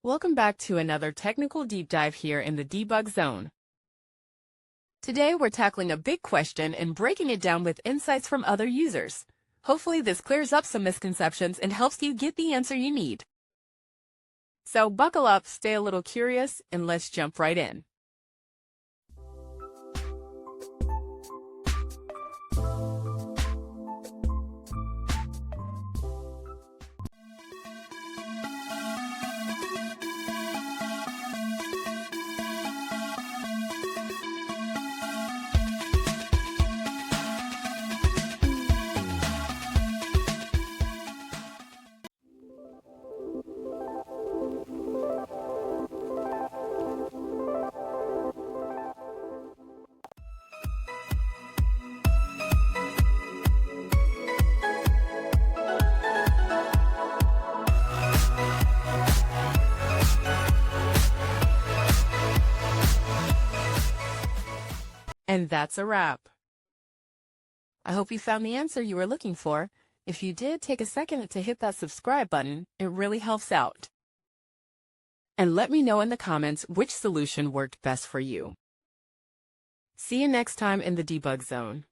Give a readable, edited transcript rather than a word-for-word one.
Welcome back to another technical deep dive here in the debug zone. Today we're tackling a big question and breaking it down with insights from other users. Hopefully this clears up some misconceptions and helps you get the answer you need. So buckle up, stay a little curious, and let's jump right in. And that's a wrap. I hope you found the answer you were looking for. If you did, take a second to hit that subscribe button. It really helps out. And let me know in the comments which solution worked best for you. See you next time in the debug zone.